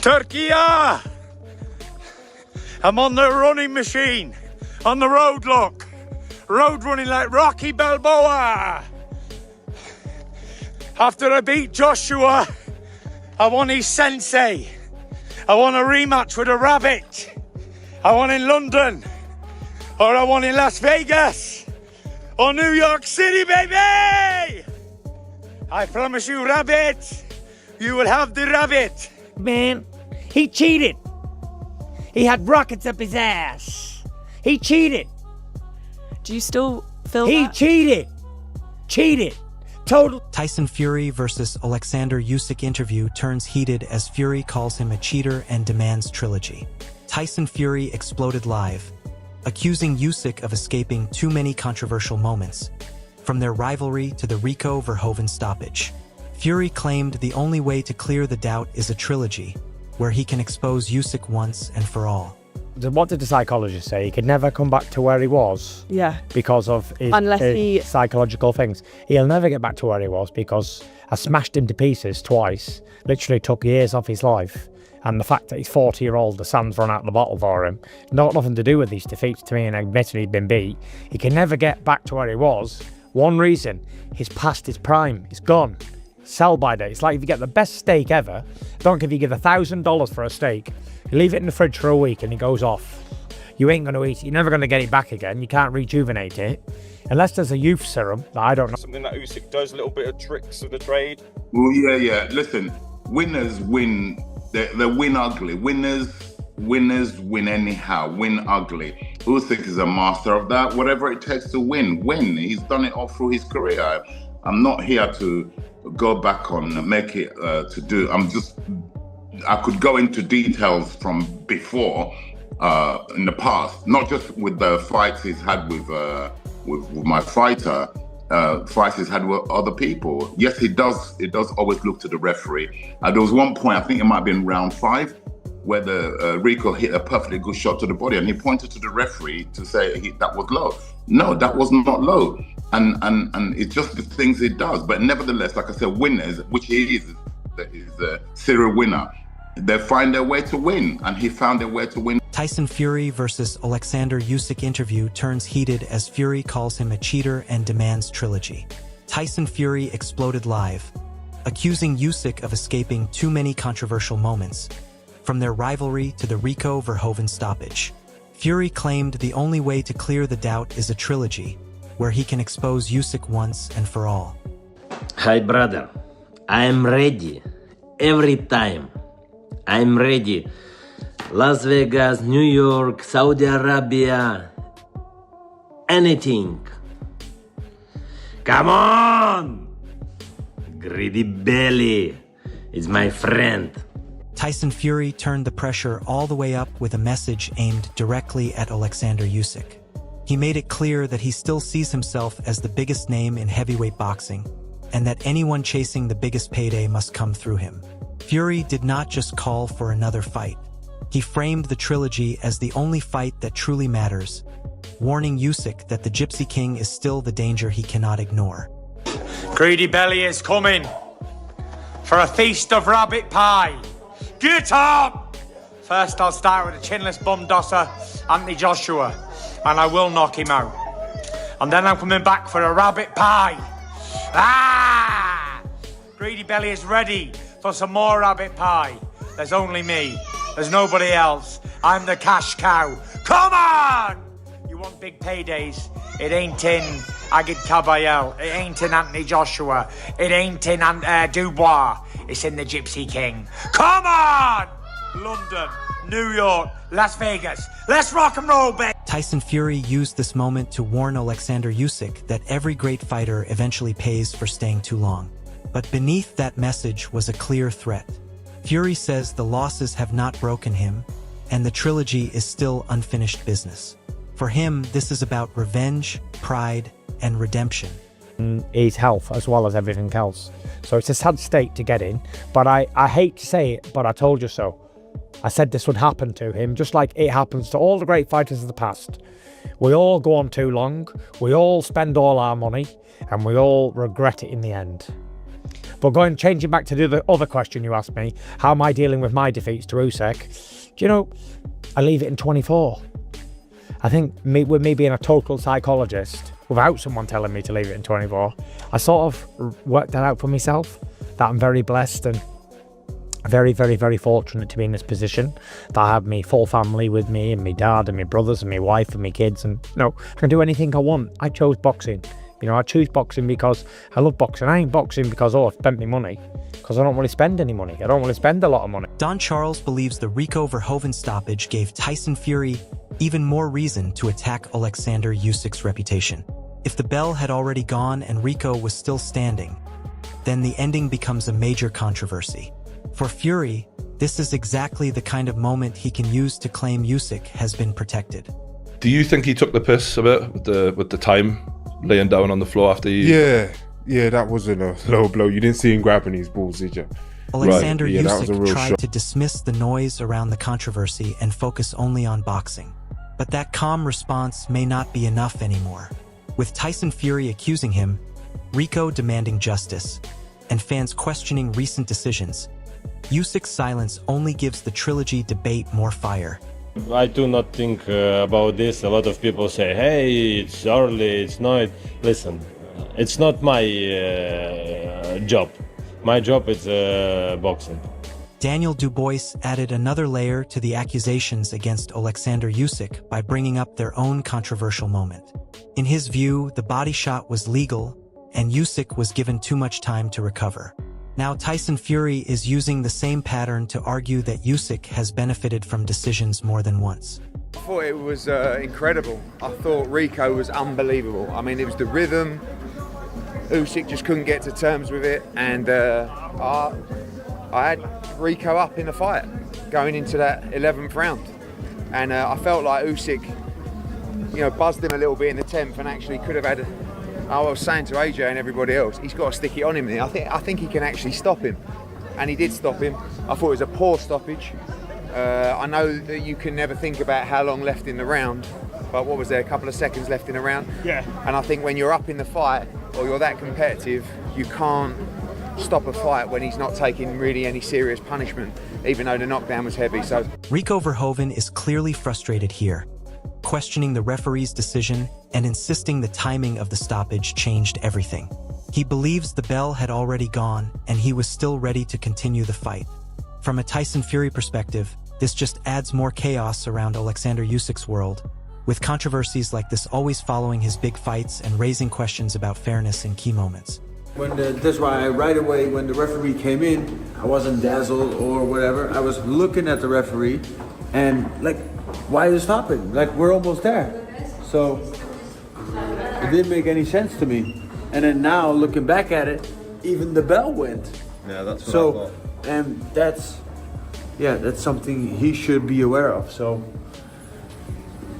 Turkey, I'm on the running machine. On the road, look. Road running like Rocky Balboa. After I beat Joshua, I want his sensei. I want a rematch with a rabbit. I want in London. Or I want in Las Vegas. Or New York City, baby! I promise you, rabbit, you will have the rabbit. Man, he cheated. He had rockets up his ass. He cheated. Do you still feel He that? cheated. Cheated. Total. Tyson Fury versus Oleksandr Usyk interview turns heated as Fury calls him a cheater and demands trilogy. Tyson Fury exploded live, accusing Usyk of escaping too many controversial moments, from their rivalry to the Rico Verhoeven stoppage. Fury claimed the only way to clear the doubt is a trilogy, where he can expose Usyk once and for all. What did the psychologist say? He could never come back to where he was. Yeah. Because of his psychological things. He'll never get back to where he was because I smashed him to pieces twice. Literally took years off his life. And the fact that he's 40-year-old, the sand's run out of the bottle for him, nothing to do with these defeats to me, and admitting he'd been beat. He can never get back to where he was. One reason, he's past his prime. He's gone. Sell by date. It's like if you get the best steak ever, don't give you give $1,000 for a steak, you leave it in the fridge for a week and it goes off. You ain't going to eat it. You're never going to get it back again. You can't rejuvenate it. Unless there's a youth serum that I don't know. Something that Usyk does, a little bit of tricks of the trade. Well, yeah. Listen, winners win. They win ugly. Winners win anyhow. Win ugly. Usyk is a master of that. Whatever it takes to win. He's done it all through his career. I'm not here to go back on make it to do. I could go into details from before in the past, not just with the fights he's had with my fighter. Fights he's had with other people. Yes, it does always look to the referee. There was one point, I think it might have been round 5, where the Rico hit a perfectly good shot to the body, and he pointed to the referee to say that was low. No, that was not low. And it's just the things he does. But nevertheless, like I said, winners, which he is a serial winner, they find their way to win, and he found a way to win. Tyson Fury versus Oleksandr Usyk interview turns heated as Fury calls him a cheater and demands trilogy. Tyson Fury exploded live, accusing Usyk of escaping too many controversial moments, from their rivalry to the Rico Verhoeven stoppage. Fury claimed the only way to clear the doubt is a trilogy, where he can expose Usyk once and for all. Hi brother, I am ready every time. I'm ready. Las Vegas, New York, Saudi Arabia, anything. Come on! Greedy belly is my friend. Tyson Fury turned the pressure all the way up with a message aimed directly at Oleksandr Usyk. He made it clear that he still sees himself as the biggest name in heavyweight boxing, and that anyone chasing the biggest payday must come through him. Fury did not just call for another fight. He framed the trilogy as the only fight that truly matters, warning Usyk that the Gypsy King is still the danger he cannot ignore. Greedy belly is coming for a feast of rabbit pie. Get up! First I'll start with a chinless bum dosser, Anthony Joshua, and I will knock him out. And then I'm coming back for a rabbit pie. Ah! Greedy belly is ready for some more rabbit pie. There's only me. There's nobody else. I'm the cash cow. Come on! You want big paydays? It ain't in Agid Kabayel. It ain't in Anthony Joshua. It ain't in Dubois. It's in the Gypsy King. Come on! London, New York, Las Vegas. Let's rock and roll, baby! Tyson Fury used this moment to warn Oleksandr Usyk that every great fighter eventually pays for staying too long. But beneath that message was a clear threat. Fury says the losses have not broken him, and the trilogy is still unfinished business. For him, this is about revenge, pride, and redemption. His health as well as everything else. So it's a sad state to get in, but I hate to say it, but I told you so. I said this would happen to him, just like it happens to all the great fighters of the past. We all go on too long, we all spend all our money, and we all regret it in the end. But changing back to the other question you asked me, how am I dealing with my defeats to Usyk? Do you know, I leave it in 24. I think with me being a total psychologist, without someone telling me to leave it in 24, I sort of worked that out for myself, that I'm very blessed and very, very, very fortunate to be in this position, that I have my full family with me, and my dad and my brothers and my wife and my kids, and I can do anything I want. I chose boxing. I choose boxing because I love boxing. I ain't boxing because, I've spent my money, because I don't really spend any money. I don't really spend a lot of money. Don Charles believes the Rico Verhoeven stoppage gave Tyson Fury even more reason to attack Oleksandr Usyk's reputation. If the bell had already gone and Rico was still standing, then the ending becomes a major controversy. For Fury, this is exactly the kind of moment he can use to claim Usyk has been protected. Do you think he took the piss a bit with the time laying down on the floor after he... Yeah, that wasn't a low blow. You didn't see him grabbing his balls, did you? Oleksandr Right. That was a Usyk real tried shock. to dismiss the noise around the controversy and focus only on boxing. But that calm response may not be enough anymore. With Tyson Fury accusing him, Rico demanding justice, and fans questioning recent decisions, Usyk's silence only gives the trilogy debate more fire. I do not think about this. A lot of people say, hey, it's early, it's not. Listen, it's not my job. My job is boxing. Daniel Dubois added another layer to the accusations against Oleksandr Usyk by bringing up their own controversial moment. In his view, the body shot was legal, and Usyk was given too much time to recover. Now Tyson Fury is using the same pattern to argue that Usyk has benefited from decisions more than once. I thought it was incredible. I thought Rico was unbelievable. I mean, it was the rhythm. Usyk just couldn't get to terms with it, and I had Rico up in the fight going into that 11th round, and I felt like Usyk, buzzed him a little bit in the 10th, and actually could have had. I was saying to AJ and everybody else, he's got to stick it on him there. I think he can actually stop him, and he did stop him. I thought it was a poor stoppage. I know that you can never think about how long left in the round, but what was there, a couple of seconds left in the round? Yeah. And I think when you're up in the fight, or you're that competitive, you can't stop a fight when he's not taking really any serious punishment, even though the knockdown was heavy. So Rico Verhoeven is clearly frustrated here, questioning the referee's decision and insisting the timing of the stoppage changed everything. He believes the bell had already gone and he was still ready to continue the fight. From a Tyson Fury perspective, this just adds more chaos around Oleksandr Usyk's world, with controversies like this always following his big fights and raising questions about fairness in key moments. That's why right away when the referee came in, I wasn't dazzled or whatever. I was looking at the referee and why is it stopping? We're almost there. So it didn't make any sense to me. And then now looking back at it, even the bell went. Yeah, that's what I thought. And that's something he should be aware of. So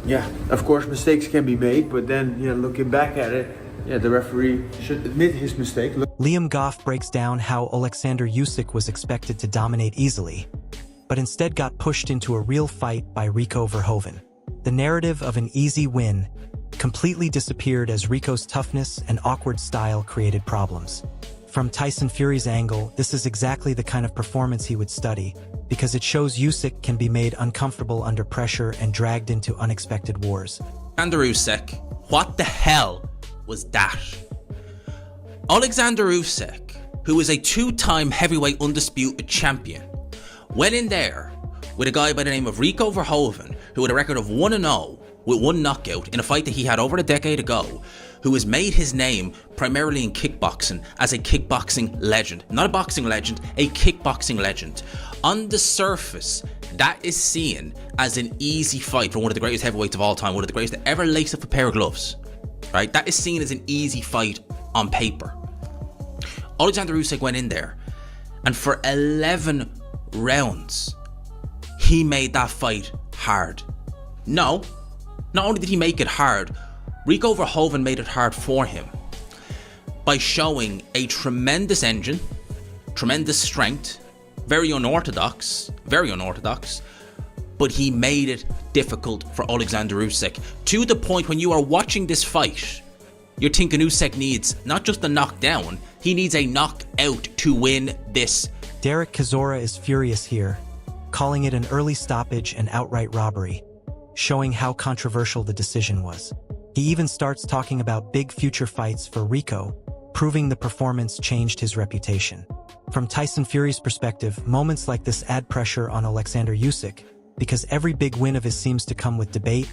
yeah, of course mistakes can be made, but then looking back at it, the referee should admit his mistake. Liam Goff breaks down how Oleksandr Usyk was expected to dominate easily, but instead got pushed into a real fight by Rico Verhoeven. The narrative of an easy win completely disappeared as Rico's toughness and awkward style created problems. From Tyson Fury's angle, this is exactly the kind of performance he would study, because it shows Usyk can be made uncomfortable under pressure and dragged into unexpected wars. Oleksandr Usyk, what the hell was that? Oleksandr Usyk, who is a two-time heavyweight undisputed champion, went in there with a guy by the name of Rico Verhoeven, who had a record of 1-0 with one knockout in a fight that he had over a decade ago, who has made his name primarily in kickboxing as a kickboxing legend. Not a boxing legend, a kickboxing legend. On the surface, that is seen as an easy fight for one of the greatest heavyweights of all time, one of the greatest to ever lace up a pair of gloves. Right? That is seen as an easy fight on paper. Oleksandr Usyk went in there, and for 11 rounds, he made that fight hard. No, not only did he make it hard, Rico Verhoeven made it hard for him by showing a tremendous engine, tremendous strength, very unorthodox, but he made it difficult for Oleksandr Usyk, to the point when you are watching this fight, You're thinking Usyk needs not just a knockdown, he needs a knockout to win this. Derek Chisora is furious here, calling it an early stoppage and outright robbery, showing how controversial the decision was. He even starts talking about big future fights for Rico, proving the performance changed his reputation. From Tyson Fury's perspective, moments like this add pressure on Oleksandr Usyk, because every big win of his seems to come with debate,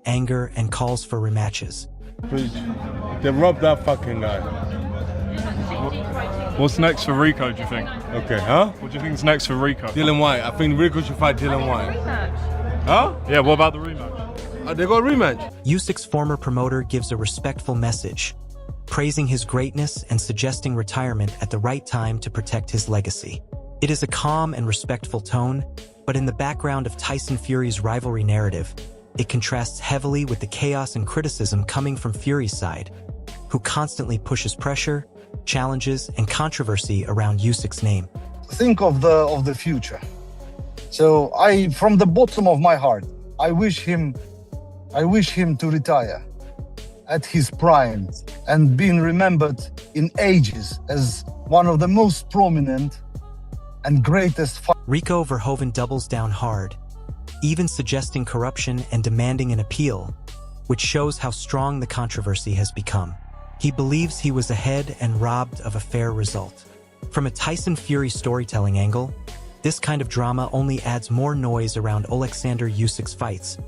anger, and calls for rematches. Please, they robbed that fucking guy. What's next for Rico, do you think? Okay, huh? What do you think is next for Rico? Dylan White. I think Rico should fight Dylan White. Huh? Yeah, what about the rematch? They got a rematch. Usyk's former promoter gives a respectful message, praising his greatness and suggesting retirement at the right time to protect his legacy. It is a calm and respectful tone, but in the background of Tyson Fury's rivalry narrative, it contrasts heavily with the chaos and criticism coming from Fury's side, who constantly pushes pressure, challenges, and controversy around Usyk's name. Think of the future. So from the bottom of my heart, I wish him to retire at his prime and being remembered in ages as one of the most prominent and greatest. Rico Verhoeven doubles down hard, even suggesting corruption and demanding an appeal, which shows how strong the controversy has become. He believes he was ahead and robbed of a fair result. From a Tyson Fury storytelling angle, this kind of drama only adds more noise around Oleksandr Usyk's fights,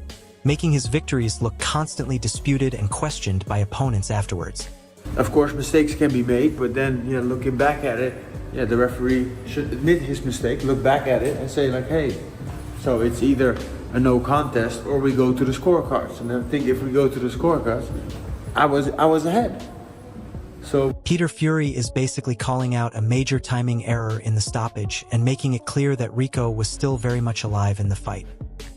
making his victories look constantly disputed and questioned by opponents afterwards. Of course, mistakes can be made, but then, looking back at it, the referee should admit his mistake, look back at it, and say, like, hey, so it's either a no contest or we go to the scorecards. And I think if we go to the scorecards, I was ahead. So Peter Fury is basically calling out a major timing error in the stoppage and making it clear that Rico was still very much alive in the fight.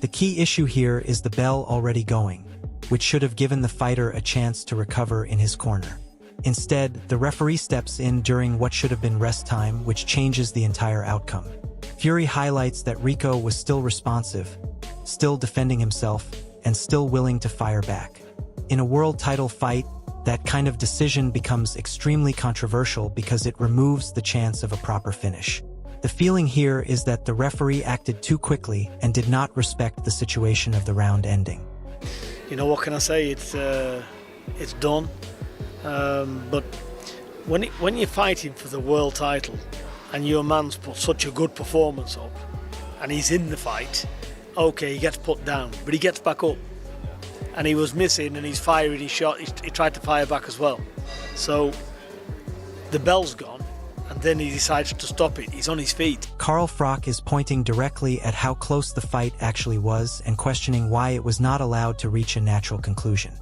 The key issue here is the bell already going, which should have given the fighter a chance to recover in his corner. Instead, the referee steps in during what should have been rest time, which changes the entire outcome. Fury highlights that Rico was still responsive, still defending himself, and still willing to fire back. In a world title fight, that kind of decision becomes extremely controversial because it removes the chance of a proper finish. The feeling here is that the referee acted too quickly and did not respect the situation of the round ending. What can I say? It's done. But when you're fighting for the world title and your man's put such a good performance up and he's in the fight, okay, he gets put down, but he gets back up. And he was missing and he's firing his shot, he tried to fire back as well. So the bell's gone and then he decides to stop it, he's on his feet. Carl Froch is pointing directly at how close the fight actually was and questioning why it was not allowed to reach a natural conclusion.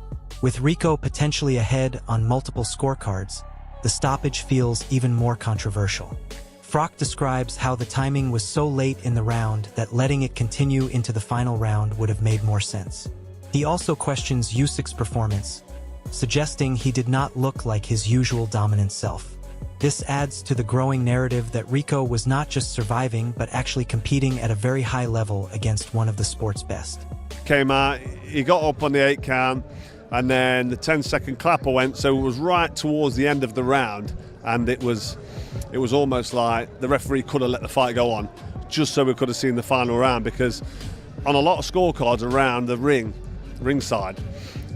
With Rico potentially ahead on multiple scorecards, the stoppage feels even more controversial. Froch describes how the timing was so late in the round that letting it continue into the final round would have made more sense. He also questions Usyk's performance, suggesting he did not look like his usual dominant self. This adds to the growing narrative that Rico was not just surviving but actually competing at a very high level against one of the sport's best. Came out, he got up on the 8 count, and then the 10-second clapper went, so it was right towards the end of the round, and it was almost like the referee could have let the fight go on, just so we could have seen the final round, because on a lot of scorecards around the ringside,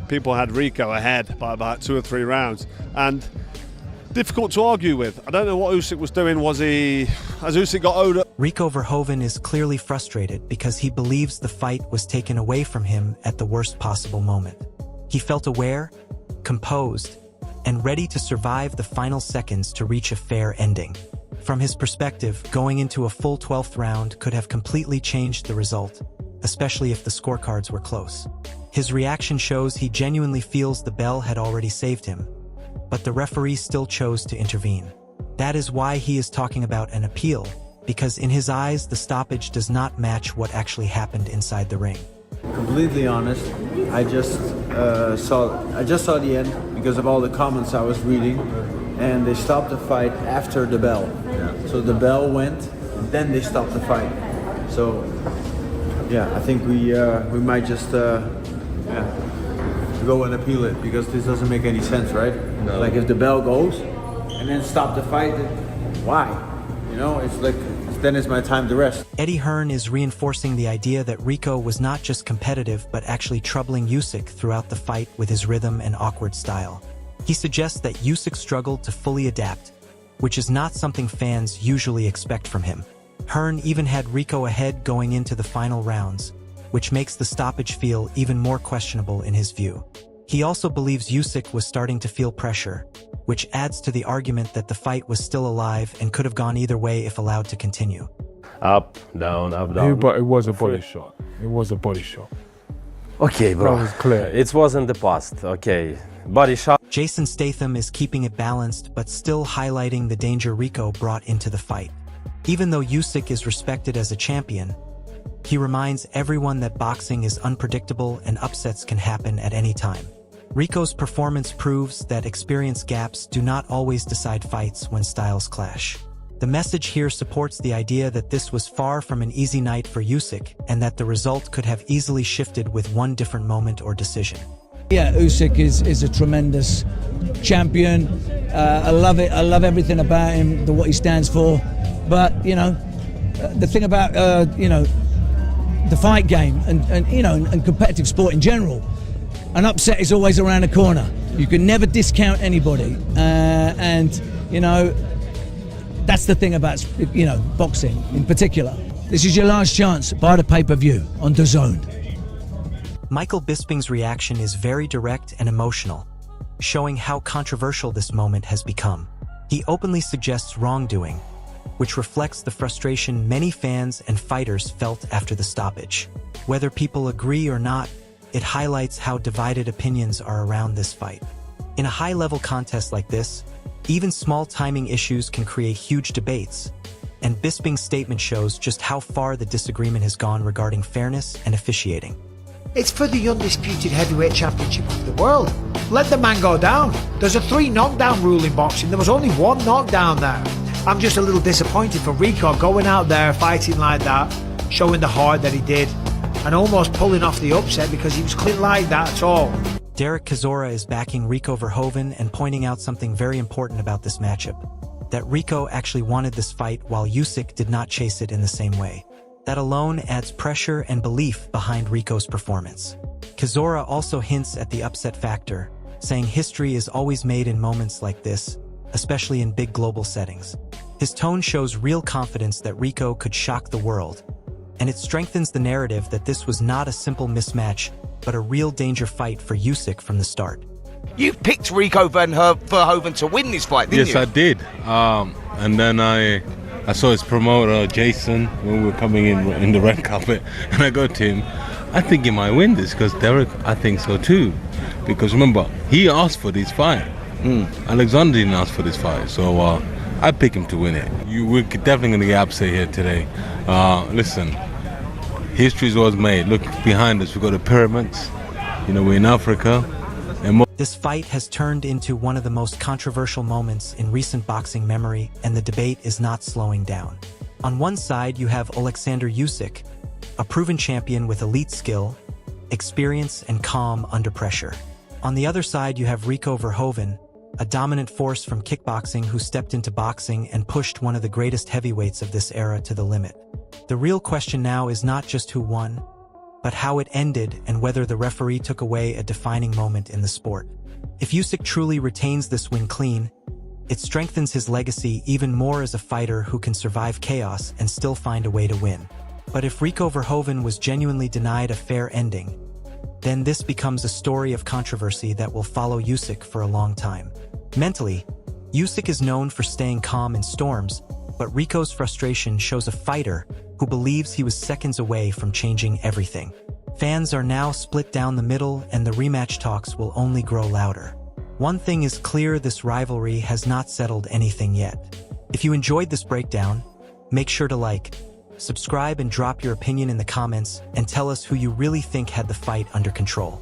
people had Rico ahead by about 2 or 3 rounds, and difficult to argue with. I don't know what Usyk was doing. Has Usyk got owed up? Rico Verhoeven is clearly frustrated because he believes the fight was taken away from him at the worst possible moment. He felt aware, composed, and ready to survive the final seconds to reach a fair ending. From his perspective, going into a full 12th round could have completely changed the result, especially if the scorecards were close. His reaction shows he genuinely feels the bell had already saved him, but the referee still chose to intervene. That is why he is talking about an appeal, because in his eyes, the stoppage does not match what actually happened inside the ring. Completely honest, I just saw the end because of all the comments I was reading, and they stopped the fight after the bell. So the bell went, and then they stopped the fight. So yeah, I think we might just to go and appeal it because this doesn't make any sense, right? No. Like if the bell goes and then stop the fight, then why? You know, it's like, then it's my time to rest. Eddie Hearn is reinforcing the idea that Rico was not just competitive but actually troubling Usyk throughout the fight with his rhythm and awkward style. He suggests that Usyk struggled to fully adapt, which is not something fans usually expect from him. Hearn even had Rico ahead going into the final rounds, which makes the stoppage feel even more questionable in his view. He also believes Usyk was starting to feel pressure, which adds to the argument that the fight was still alive and could have gone either way if allowed to continue. Up, down, up, down. But it was a body shot. It was a body shot. Okay, bro. That was clear. It was in the past, okay. Body shot. Jason Statham is keeping it balanced but still highlighting the danger Rico brought into the fight. Even though Usyk is respected as a champion, he reminds everyone that boxing is unpredictable and upsets can happen at any time. Rico's performance proves that experience gaps do not always decide fights when styles clash. The message here supports the idea that this was far from an easy night for Usyk and that the result could have easily shifted with one different moment or decision. Yeah, Usyk is a tremendous champion. I love it. I love everything about him, what he stands for. But, you know, the thing about, you know, the fight game and you know, and competitive sport in general, an upset is always around the corner. You can never discount anybody. And, you know, that's the thing about, you know, boxing in particular. This is your last chance. Buy the pay-per-view on DAZN. Michael Bisping's reaction is very direct and emotional, showing how controversial this moment has become. He openly suggests wrongdoing, which reflects the frustration many fans and fighters felt after the stoppage. Whether people agree or not, it highlights how divided opinions are around this fight. In a high-level contest like this, even small timing issues can create huge debates, and Bisping's statement shows just how far the disagreement has gone regarding fairness and officiating. It's for the undisputed heavyweight championship of the world. Let the man go down. There's a 3 knockdown rule in boxing. There was only 1 knockdown there. I'm just a little disappointed for Rico going out there fighting like that, showing the heart that he did, and almost pulling off the upset because he was clean like that at all. Derek Chisora is backing Rico Verhoeven and pointing out something very important about this matchup, that Rico actually wanted this fight while Usyk did not chase it in the same way. That alone adds pressure and belief behind Rico's performance. Chisora also hints at the upset factor, saying history is always made in moments like this, especially in big global settings. His tone shows real confidence that Rico could shock the world, and it strengthens the narrative that this was not a simple mismatch, but a real danger fight for Usyk from the start. You picked Rico Verhoeven to win this fight, didn't you? Yes, I did. And then I saw his promoter, Jason, when we were coming in the red carpet, and I go to him, I think he might win this, because Derek, I think so too. Because remember, he asked for this fight. Oleksandr didn't ask for this fight, so I pick him to win it. We're definitely going to get upset here today. Listen, history was made. Look behind us, we've got the pyramids. You know, we're in Africa. This fight has turned into one of the most controversial moments in recent boxing memory, and the debate is not slowing down. On one side, you have Oleksandr Usyk, a proven champion with elite skill, experience, and calm under pressure. On the other side, you have Rico Verhoeven, a dominant force from kickboxing who stepped into boxing and pushed one of the greatest heavyweights of this era to the limit. The real question now is not just who won, but how it ended and whether the referee took away a defining moment in the sport. If Usyk truly retains this win clean, it strengthens his legacy even more as a fighter who can survive chaos and still find a way to win. But if Rico Verhoeven was genuinely denied a fair ending, then this becomes a story of controversy that will follow Usyk for a long time. Mentally, Usyk is known for staying calm in storms, but Rico's frustration shows a fighter who believes he was seconds away from changing everything. Fans are now split down the middle, and the rematch talks will only grow louder. One thing is clear: this rivalry has not settled anything yet. If you enjoyed this breakdown, make sure to like, subscribe, and drop your opinion in the comments, and tell us who you really think had the fight under control.